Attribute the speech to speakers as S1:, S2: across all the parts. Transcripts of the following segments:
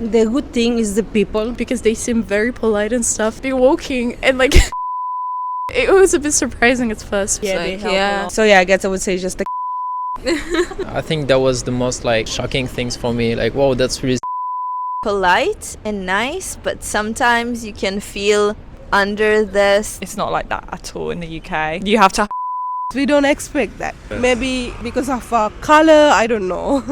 S1: The good thing is the people
S2: because they seem very polite and stuff. Be walking and like it was a bit surprising at first.
S3: Yeah,
S2: they
S3: help a lot. So yeah, I guess I would say just the
S4: I think that was the most like shocking things for me. Like, whoa, that's really
S5: polite and nice, but sometimes you can feel under this.
S6: It's not like that at all in the UK. You have to.
S3: We don't expect that. Maybe because of our color, I don't know.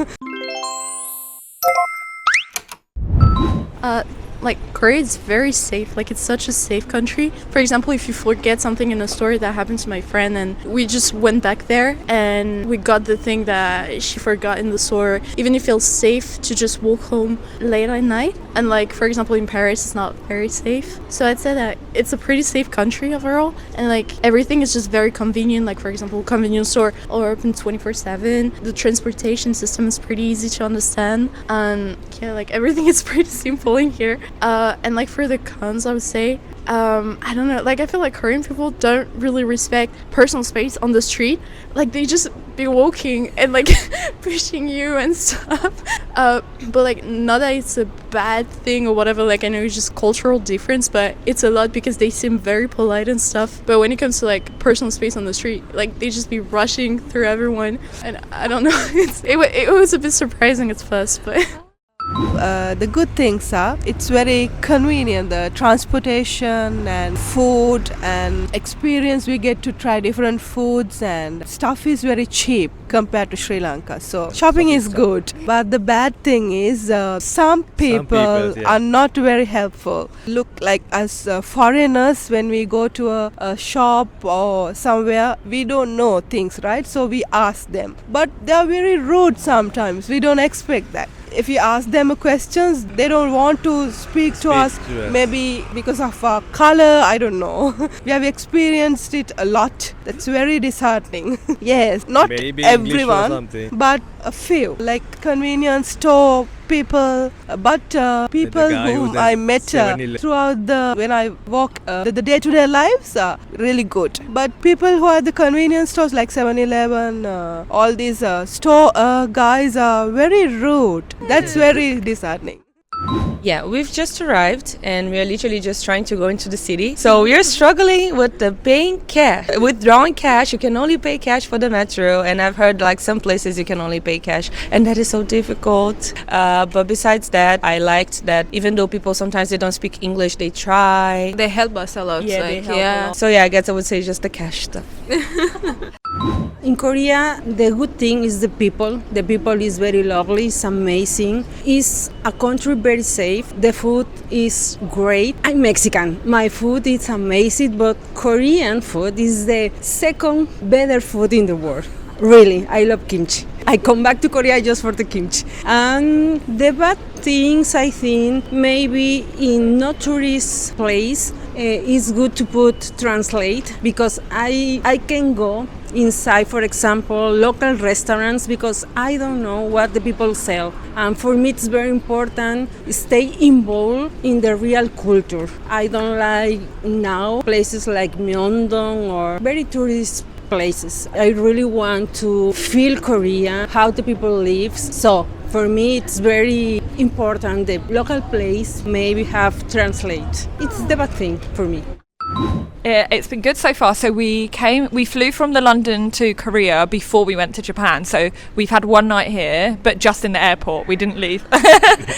S2: Like Korea is very safe. Like it's such a safe country. For example, if you forget something in a store, that happened to my friend, and we just went back there and we got the thing that she forgot in the store. Even it feels safe to just walk home late at night. And like for example in Paris, it's not very safe. So I'd say that it's a pretty safe country overall, and like everything is just very convenient. Like for example, convenience store are open 24/7. The transportation system is pretty easy to understand, and yeah, like everything is pretty simple in here. And like for the cons, I would say, I don't know, like I feel like Korean people don't really respect personal space on the street. Like they just be walking and like pushing you and stuff. But like not that it's a bad thing or whatever, like I know it's just cultural difference, but it's a lot because they seem very polite and stuff. But when it comes to like personal space on the street, like they just be rushing through everyone, and I don't know, it was a bit surprising at first, but
S3: The good things are it's very convenient, the transportation and food and experience. We get to try different foods and stuff is very cheap compared to Sri Lanka. So shopping is good, but the bad thing is some people are not very helpful. Look, like as foreigners, when we go to a shop or somewhere, we don't know things, right? So we ask them, but they are very rude sometimes. We don't expect that. If you ask them questions, they don't want to speak to us. Maybe because of our color, I don't know. We have experienced it a lot. That's very disheartening. Yes, not maybe everyone, but a few. Like convenience store people, but people whom I met throughout when I walk the day-to-day lives are really good. But people who are at the convenience stores like 7-Eleven, all these store guys are very rude. That's very disheartening.
S7: Yeah, we've just arrived and we're literally just trying to go into the city. So we're struggling with the paying cash. Withdrawing cash, you can only pay cash for the metro, and I've heard like some places you can only pay cash, and that is so difficult. But besides that, I liked that even though people sometimes they don't speak English, they try.
S5: They help us a lot.
S7: Yeah, they help a lot. So yeah, I guess I would say just the cash stuff.
S1: In Korea, the good thing is the people. The people is very lovely, it's amazing. It's a country very safe. The food is great. I'm Mexican. My food is amazing, but Korean food is the second better food in the world. Really, I love kimchi. I come back to Korea just for the kimchi. And the bad things, I think, maybe in not tourist place, it's good to put translate, because I can go inside, for example, local restaurants, because I don't know what the people sell. And for me, it's very important to stay involved in the real culture. I don't like now places like Myeongdong or very tourist places. I really want to feel Korea, how the people live. So for me, it's very important the local place maybe have translate. It's the bad thing for me.
S6: It's been good so far. So we flew from the London to Korea before we went to Japan. So we've had one night here, but just in the airport. We didn't leave.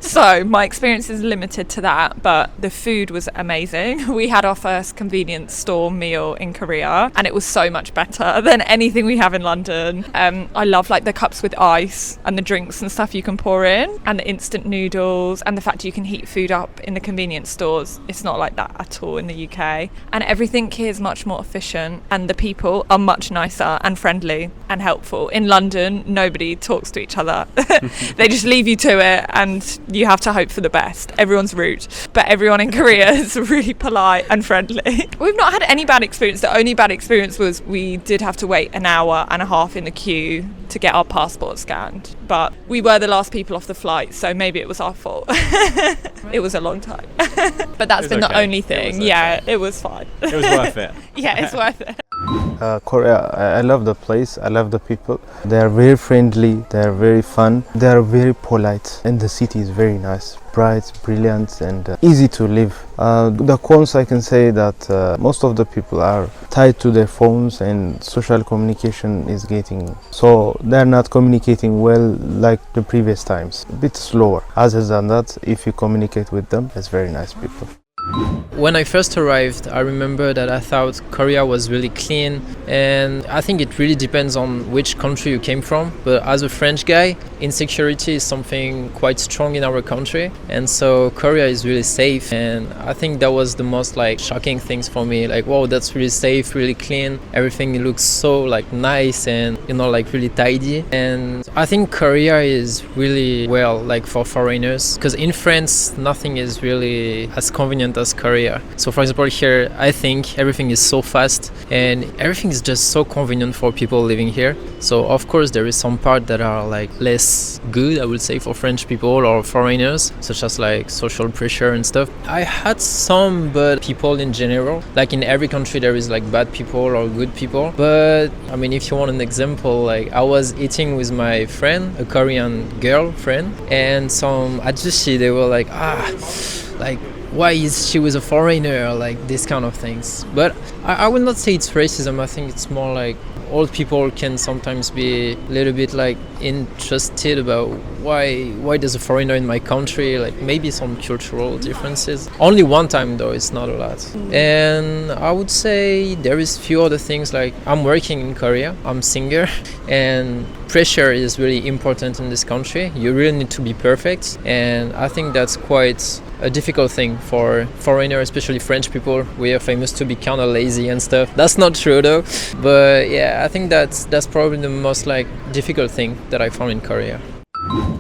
S6: So my experience is limited to that, but the food was amazing. We had our first convenience store meal in Korea, and it was so much better than anything we have in London. I love like the cups with ice and the drinks and stuff you can pour in, and the instant noodles, and the fact you can heat food up in the convenience stores. It's not like that at all in the UK. And everything here is much more efficient, and the people are much nicer and friendly and helpful. In London, nobody talks to each other. They just leave you to it, and you have to hope for the best. Everyone's rude, but everyone in Korea is really polite and friendly. We've not had any bad experience. The only bad experience was we did have to wait an hour and a half in the queue to get our passport scanned, but we were the last people off the flight, so maybe it was our fault. It was a long time. But that's been the only thing. Yeah, it was fine.
S8: It was worth it.
S6: Yeah, it's worth it.
S8: Korea, I love the place, I love the people. They are very friendly, they are very fun, they are very polite, and the city is very nice, bright, brilliant, and easy to live. The cons, I can say that most of the people are tied to their phones and social communication is getting, so they're not communicating well like the previous times, a bit slower. Other than that, if you communicate with them, it's very nice people.
S4: When I first arrived, I remember that I thought Korea was really clean, and I think it really depends on which country you came from. But as a French guy, insecurity is something quite strong in our country, and so Korea is really safe. And I think that was the most like shocking things for me. Like, wow, that's really safe, really clean. Everything looks so like nice and like really tidy. And I think Korea is really well like for foreigners, because in France nothing is really as convenient as Korea. So for example here, I think everything is so fast and everything is just so convenient for people living here. So of course there is some part that are like less good, I would say, for French people or foreigners, such as like social pressure and stuff. I had some, but people in general, like in every country there is like bad people or good people. But I mean, if you want an example, like I was eating with my friend, a Korean girlfriend, and some ajushi, they were like, like, why is she with a foreigner, like this kind of things. But I will not say it's racism. I think it's more like old people can sometimes be a little bit like interested about why there's a foreigner in my country, like maybe some cultural differences. Only one time though, it's not a lot. And I would say there is few other things, like I'm working in Korea, I'm singer, and pressure is really important in this country. You really need to be perfect, and I think that's quite a difficult thing for foreigners, especially French people. We are famous to be kind of lazy and stuff. That's not true though, but yeah, I think that's probably the most like difficult thing that I found in Korea.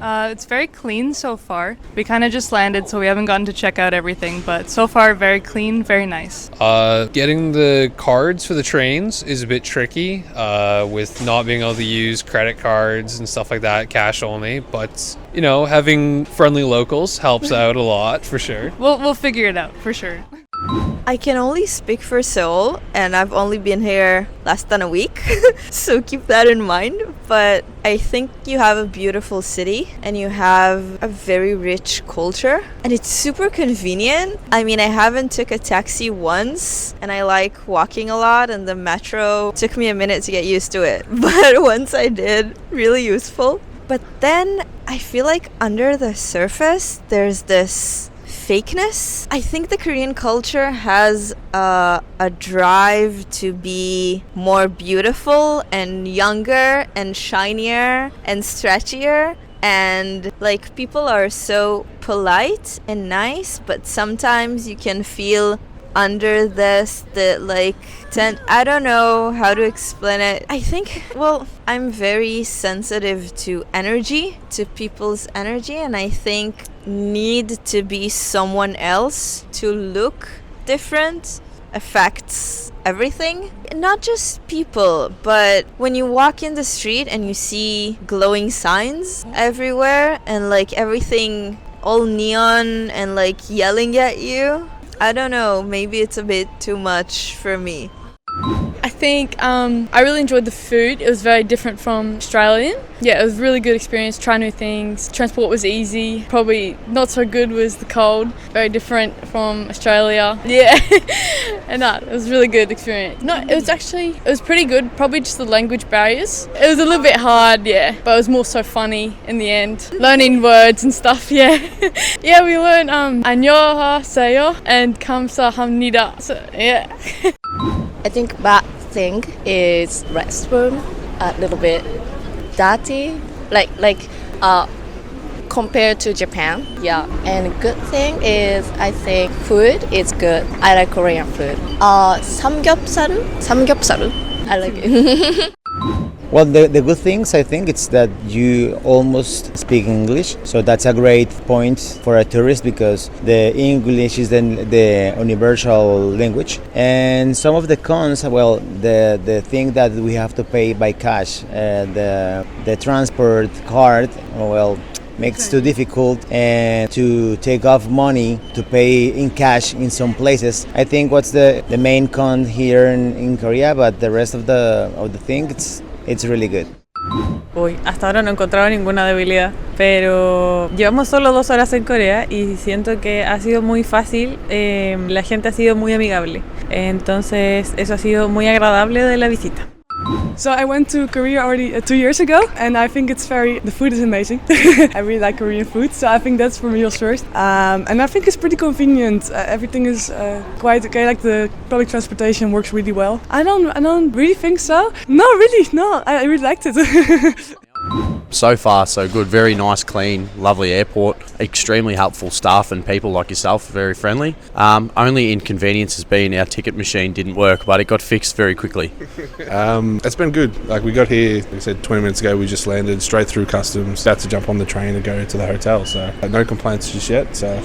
S2: It's very clean so far. We kind of just landed, so we haven't gotten to check out everything, but so far very clean, very nice.
S9: Getting the cards for the trains is a bit tricky with not being able to use credit cards and stuff like that, cash only, but you know, having friendly locals helps out a lot for sure.
S2: We'll figure it out for sure.
S5: I can only speak for Seoul, and I've only been here less than a week, so keep that in mind. But I think you have a beautiful city, and you have a very rich culture, and it's super convenient. I mean, I haven't took a taxi once, and I like walking a lot, and the metro took me a minute to get used to it. But once I did, really useful. But then I feel like under the surface, there's this fakeness. I think the Korean culture has a drive to be more beautiful and younger and shinier and stretchier, and like people are so polite and nice, but sometimes you can feel under this the like I don't know how to explain it. I think, well, I'm very sensitive to energy, to people's energy, and I think need to be someone else to look different affects everything. Not just people, but when you walk in the street and you see glowing signs everywhere and like everything all neon and like yelling at you, I don't know, maybe it's a bit too much for me.
S2: I think I really enjoyed the food. It was very different from Australian. Yeah, it was a really good experience, try new things. Transport was easy. Probably not so good was the cold. Very different from Australia. Yeah, and it was a really good experience. No, it was pretty good. Probably just the language barriers. It was a little bit hard, yeah, but it was more so funny in the end. Learning words and stuff, yeah. Yeah, we learned 안녕하세요 and 감사합니다. So, yeah.
S10: I think bad thing is restroom a little bit dirty, like compared to Japan. Yeah, and good thing is I think food is good. I like Korean food. 삼겹살. I like it.
S11: Well, the good things, I think, it's that you almost speak English. So that's a great point for a tourist because the English is then the universal language. And some of the cons, well, the thing that we have to pay by cash, the transport card, well, makes it too difficult, and to take off money to pay in cash in some places. I think what's the main con here in Korea, but the rest of the thing, it's really good.
S12: Uy, hasta ahora no he encontrado ninguna debilidad, pero llevamos solo 2 horas en Corea y siento que ha sido muy fácil, la gente ha sido muy amigable, entonces eso ha sido muy agradable de la visita.
S13: So I went to Korea already 2 years ago, and I think the food is amazing. I really like Korean food, so I think that's for me first. And I think it's pretty convenient. Everything is quite okay. Like the public transportation works really well. I don't really think so. No, really, no. I really liked it.
S14: So far, so good. Very nice, clean, lovely airport. Extremely helpful staff and people like yourself, very friendly. Only inconvenience has been our ticket machine didn't work, but it got fixed very quickly.
S15: It's been good. Like, we got here, like I said, 20 minutes ago. We just landed straight through customs, about to jump on the train and go to the hotel. So no complaints just yet. So